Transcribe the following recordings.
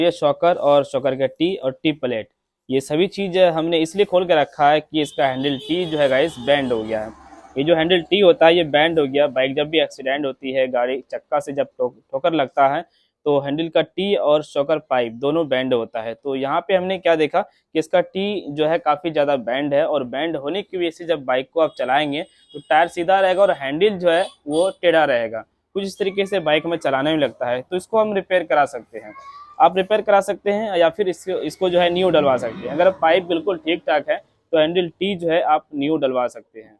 ये शॉकर और शॉकर का टी और टी प्लेट, ये सभी चीज़ हमने इसलिए खोल के रखा है कि इसका हैंडल टी जो है गाइस बैंड हो गया है। ये जो हैंडल टी होता है ये बैंड हो गया। बाइक जब भी एक्सीडेंट होती है, गाड़ी चक्का से जब ठोकर लगता है तो हैंडल का टी और शॉकर पाइप दोनों बैंड होता है। तो यहाँ पे हमने क्या देखा कि इसका टी जो है काफ़ी ज़्यादा बैंड है, और बैंड होने की वजह से जब बाइक को आप चलाएंगे तो टायर सीधा रहेगा और हैंडल जो है वो टेढ़ा रहेगा। कुछ इस तरीके से बाइक में चलाने में लगता है, तो इसको हम रिपेयर करा सकते हैं। आप रिपेयर करा सकते हैं या फिर इसको जो है न्यू डलवा सकते हैं। अगर पाइप बिल्कुल ठीक ठाक है तो हैंडल टी जो है आप न्यू डलवा सकते हैं।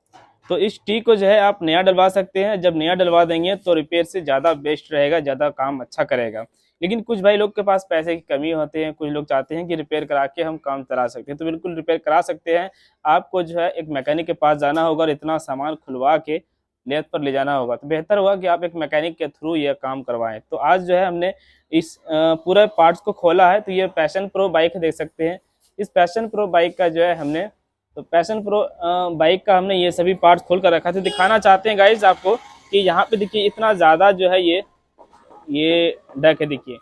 तो इस टी को जो है आप नया डलवा सकते हैं। जब नया डलवा देंगे तो रिपेयर से ज़्यादा बेस्ट रहेगा, ज़्यादा काम अच्छा करेगा। लेकिन कुछ भाई लोग के पास पैसे की कमी होते हैं, कुछ लोग चाहते हैं कि रिपेयर करा के हम काम चला सकते हैं, तो बिल्कुल रिपेयर करा सकते हैं। आपको जो है एक मैकेनिक के पास जाना होगा और इतना सामान खुलवा के लेथ पर ले जाना होगा, तो बेहतर होगा कि आप एक मैकेनिक के थ्रू ये काम करवाएं। तो आज जो है हमने इस पूरे पार्ट्स को खोला है। तो ये पैशन प्रो बाइक देख सकते हैं। इस पैशन प्रो बाइक का जो है हमने, तो पैशन प्रो बाइक का हमने ये सभी पार्ट्स खोल कर रखा था। दिखाना चाहते हैं गाइज आपको कि यहाँ पे देखिए इतना ज़्यादा जो है ये डक है। देखिए,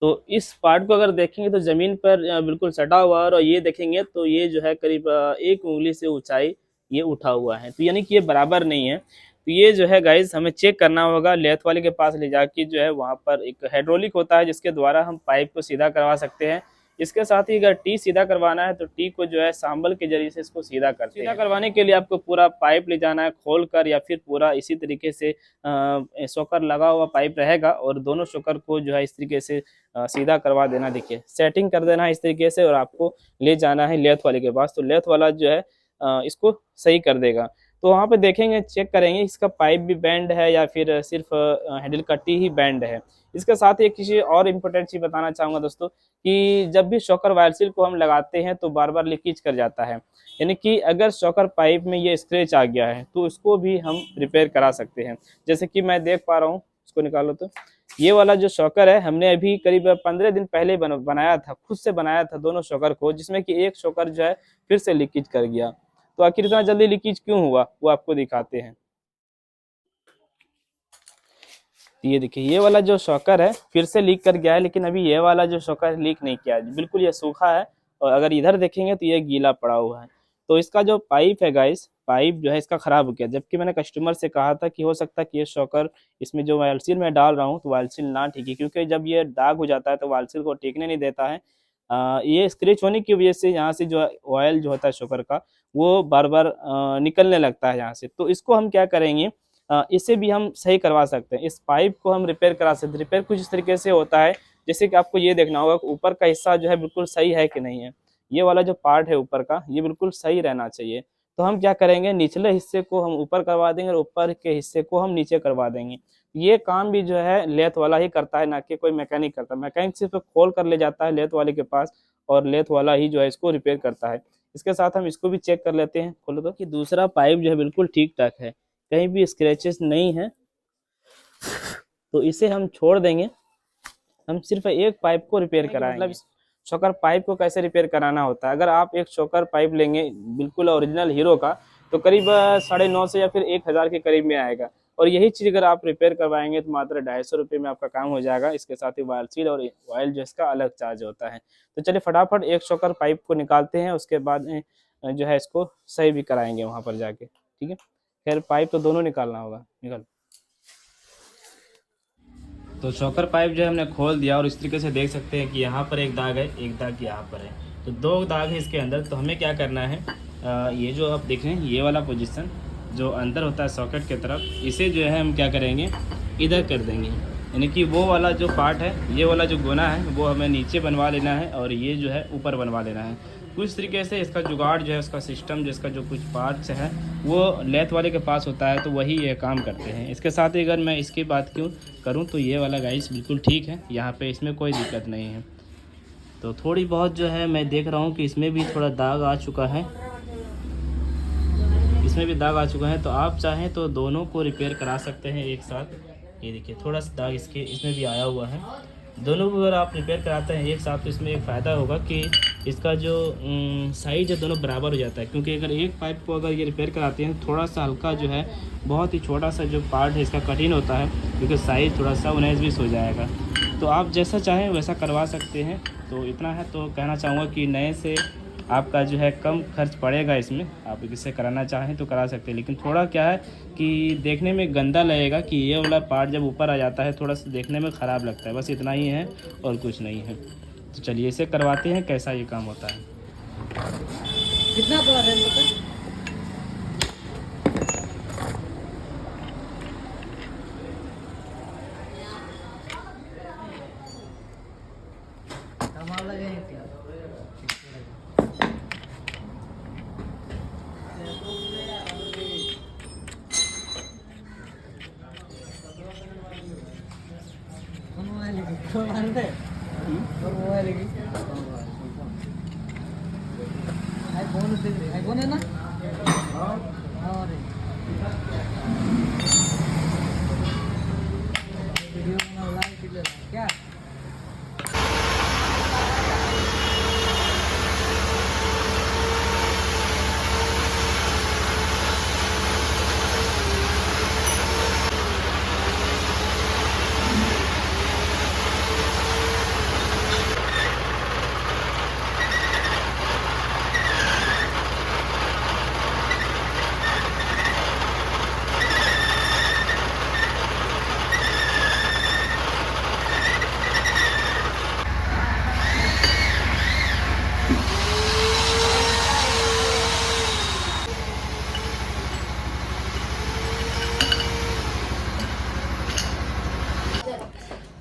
तो इस पार्ट को अगर देखेंगे तो ज़मीन पर बिल्कुल सटा हुआ है, और ये देखेंगे तो ये जो है करीब 1 उंगली से ऊंचाई ये उठा हुआ है, तो यानी कि ये बराबर नहीं है। तो ये जो है गाइज हमें चेक करना होगा, लेथ वाले के पास ले जाके जो है वहाँ पर एक हाइड्रोलिक होता है जिसके द्वारा हम पाइप को सीधा करवा सकते हैं। इसके साथ ही अगर टी सीधा करवाना है तो टी को जो है सांबल के जरिए से इसको सीधा करते हैं। सीधा करवाने के लिए आपको पूरा पाइप ले जाना है खोल कर, या फिर पूरा इसी तरीके से शॉकर लगा हुआ पाइप रहेगा और दोनों शॉकर को जो है इस तरीके से सीधा करवा देना। देखिए सेटिंग कर देना है इस तरीके से, और आपको ले जाना है लेथ वाले के पास। तो लेथ वाला जो है इसको सही कर देगा। तो वहाँ पे देखेंगे, चेक करेंगे इसका पाइप भी बैंड है या फिर सिर्फ हैंडल कट्टी ही बैंड है। इसके साथ ही एक चीज़ और इम्पोर्टेंट चीज़ बताना चाहूँगा दोस्तों कि जब भी शॉकर वायर सील को हम लगाते हैं तो बार बार लीकेज कर जाता है। यानी कि अगर शॉकर पाइप में ये स्क्रैच आ गया है तो इसको भी हम रिपेयर करा सकते हैं। जैसे कि मैं देख पा रहा हूँ, इसको निकालो तो ये वाला जो शॉकर है हमने अभी करीब 15 दिन पहले बनाया था, खुद से बनाया था दोनों शॉकर को, जिसमें कि एक शॉकर जो है फिर से लीकेज कर गया। तो आखिर इतना जल्दी लीकेज क्यों हुआ वो आपको दिखाते हैं। ये देखिए ये वाला जो शॉकर है फिर से लीक कर गया है, लेकिन अभी ये वाला जो शॉकर लीक नहीं किया है, बिल्कुल ये सूखा है। और अगर इधर देखेंगे तो ये गीला पड़ा हुआ है। तो इसका जो पाइप है गाइस, पाइप जो है इसका खराब हो गया, जबकि मैंने कस्टमर से कहा था कि हो सकता है कि ये शॉकर इसमें जो ऑयल सील मैं डाल रहा हूँ तो ऑयल सील ना ठीक है, क्योंकि जब ये दाग हो जाता है तो ऑयल सील को टिकने नहीं देता है। ये स्क्रैच होने की वजह से यहाँ से जो ऑयल जो होता है शॉकर का वो बार बार निकलने लगता है यहाँ से। तो इसको हम क्या करेंगे, इसे भी हम सही करवा सकते हैं। इस पाइप को हम रिपेयर करा सकते हैं। रिपेयर कुछ इस तरीके से होता है, जैसे कि आपको ये देखना होगा ऊपर का हिस्सा जो है बिल्कुल सही है कि नहीं है। ये वाला जो पार्ट है ऊपर का ये बिल्कुल सही रहना चाहिए। तो हम क्या करेंगे, निचले हिस्से को हम ऊपर करवा देंगे और ऊपर के हिस्से को हम नीचे करवा देंगे। ये काम भी जो है लेथ वाला ही करता है, ना कि कोई मैकेनिक करता है। मैकेनिक सिर्फ खोल कर ले जाता है लेथ वाले के पास, और लेथ वाला ही जो है इसको रिपेयर करता है। इसके साथ हम इसको भी चेक कर लेते हैं, खोलो तो, कि दूसरा पाइप जो है बिल्कुल ठीक ठाक है, कहीं भी स्क्रैचेस नहीं है। तो इसे हम छोड़ देंगे, हम सिर्फ एक पाइप को रिपेयर कराएंगे। मतलब शॉकर पाइप को कैसे रिपेयर कराना होता है, अगर आप एक शॉकर पाइप लेंगे बिल्कुल ओरिजिनल हीरो का तो करीब 950 से या फिर 1000 के करीब में आएगा। और यही चीज़ अगर आप रिपेयर करवाएंगे तो मात्र 250 रुपये में आपका काम हो जाएगा। इसके साथ ही वायर सील और ऑयल जो इसका अलग चार्ज होता है। तो चलिए फटाफट एक शॉकर पाइप को निकालते हैं, उसके बाद जो है इसको सही भी कराएंगे वहाँ पर जाके, ठीक है। खैर पाइप तो दोनों निकालना होगा, निकल। तो शॉकर पाइप जो है हमने खोल दिया, और इस तरीके से देख सकते हैं कि यहाँ पर एक दाग है, एक दाग यहाँ पर है, तो 2 दाग है इसके अंदर। तो हमें क्या करना है, ये जो आप देख रहे हैं ये वाला पोजीशन जो अंदर होता है सॉकेट की तरफ, इसे जो है हम क्या करेंगे इधर कर देंगे। यानी कि वो वाला जो पार्ट है, ये वाला जो गोना है वो हमें नीचे बनवा लेना है, और ये जो है ऊपर बनवा लेना है। कुछ तरीके से इसका जुगाड़ जो है, उसका सिस्टम जिसका जो कुछ पार्ट्स है वो लेथ वाले के पास होता है, तो वही ये काम करते हैं। इसके साथ ही अगर मैं इसकी बात क्यों करूं तो ये वाला गाइस बिल्कुल ठीक है, यहाँ पे इसमें कोई दिक्कत नहीं है। तो थोड़ी बहुत जो है मैं देख रहा हूँ कि इसमें भी थोड़ा दाग आ चुका है, इसमें भी दाग आ चुका है। तो आप चाहें तो दोनों को रिपेयर करा सकते हैं एक साथ। ये देखिए थोड़ा सा दाग इसमें भी आया हुआ है। दोनों को अगर आप रिपेयर कराते हैं एक साथ तो इसमें एक फ़ायदा होगा कि इसका जो साइज है दोनों बराबर हो जाता है। क्योंकि अगर एक पाइप को अगर ये रिपेयर कराते हैं थोड़ा सा हल्का जो है, बहुत ही छोटा सा जो पार्ट है इसका कठिन होता है, क्योंकि साइज़ थोड़ा सा 19-20 हो जाएगा। तो आप जैसा चाहें वैसा करवा सकते हैं। तो इतना है, तो कहना चाहूँगा कि नए से आपका जो है कम खर्च पड़ेगा इसमें। आप इसे कराना चाहें तो करा सकते हैं, लेकिन थोड़ा क्या है कि देखने में गंदा लगेगा कि ये वाला पार्ट जब ऊपर आ जाता है थोड़ा सा देखने में ख़राब लगता है, बस इतना ही है और कुछ नहीं है। तो चलिए इसे करवाते हैं कैसा ये काम होता है। कितना पड़ा रेंट बता? कमाल लगे हैं क्या? कौन मोबाइल की? कौन मानते? कौन मोबाइल की? आईफोन है ना? हाँ रे। वीडियो बना लाइव क्या?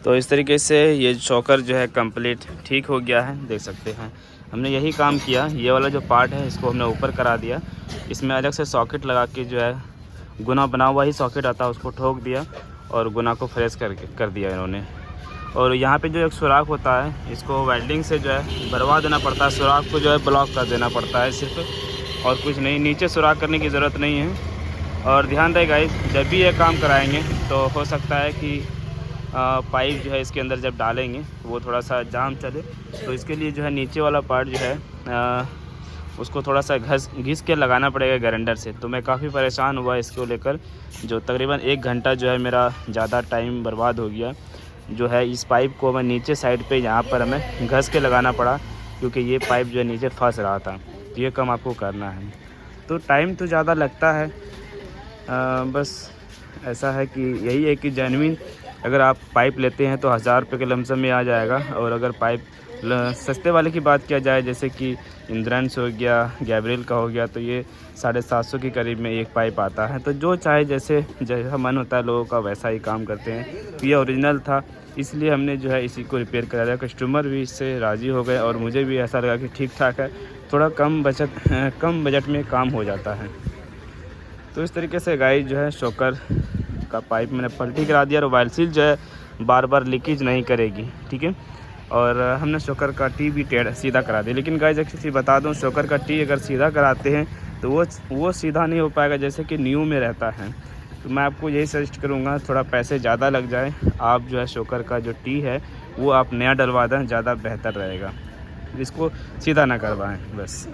तो इस तरीके से ये शॉकर जो है कंप्लीट ठीक हो गया है, देख सकते हैं। हमने यही काम किया, ये वाला जो पार्ट है इसको हमने ऊपर करा दिया, इसमें अलग से सॉकेट लगा के जो है गुना बना हुआ ही सॉकेट आता है उसको ठोक दिया और गुना को फ्रेश कर दिया इन्होंने। और यहाँ पे जो एक सुराख होता है इसको वेल्डिंग से जो है भरवा देना पड़ता है, सुराख को जो है ब्लॉक कर देना पड़ता है सिर्फ, और कुछ नहीं, नीचे सुराख करने की ज़रूरत नहीं है। और ध्यान रहे गाइस, जब भी ये काम कराएंगे तो हो सकता है कि पाइप जो है इसके अंदर जब डालेंगे वो थोड़ा सा जाम चले, तो इसके लिए जो है नीचे वाला पार्ट जो है उसको थोड़ा सा घिस के लगाना पड़ेगा ग्राइंडर से। तो मैं काफ़ी परेशान हुआ इसको लेकर, जो तकरीबन 1 घंटा जो है मेरा ज़्यादा टाइम बर्बाद हो गया। जो है इस पाइप को मैं नीचे साइड पे यहाँ पर हमें घस के लगाना पड़ा, क्योंकि ये पाइप जो है नीचे फंस रहा था। तो ये काम आपको करना है, तो टाइम तो ज़्यादा लगता है, बस ऐसा है कि यही है कि जेन्युइन अगर आप पाइप लेते हैं तो 1000 रुपये के लमसम में आ जाएगा। और अगर पाइप सस्ते वाले की बात किया जाए, जैसे कि इंद्रेंस हो गया, गैब्रियल का हो गया, तो ये 750 के करीब में एक पाइप आता है। तो जो चाहे जैसा मन होता है लोगों का वैसा ही काम करते हैं। तो ये ओरिजिनल था, इसलिए हमने जो है इसी को रिपेयर करा दिया। कस्टमर भी इससे राज़ी हो गए और मुझे भी ऐसा लगा कि ठीक ठाक है, थोड़ा कम बजट में काम हो जाता है। तो इस तरीके से गाइस जो है शॉकर का पाइप मैंने पलटी करा दिया, और वाइल सील जो है बार बार लीकेज नहीं करेगी, ठीक है। और हमने शॉकर का टी भी सीधा करा दिया। लेकिन गाइस एक चीज़ बता दूं, शॉकर का टी अगर सीधा कराते हैं तो वो सीधा नहीं हो पाएगा जैसे कि न्यू में रहता है। तो मैं आपको यही सजेस्ट करूँगा, थोड़ा पैसे ज़्यादा लग जाए, आप जो है शॉकर का जो टी है वो आप नया डलवा दें, ज़्यादा बेहतर रहेगा। इसको सीधा ना करवाएँ बस।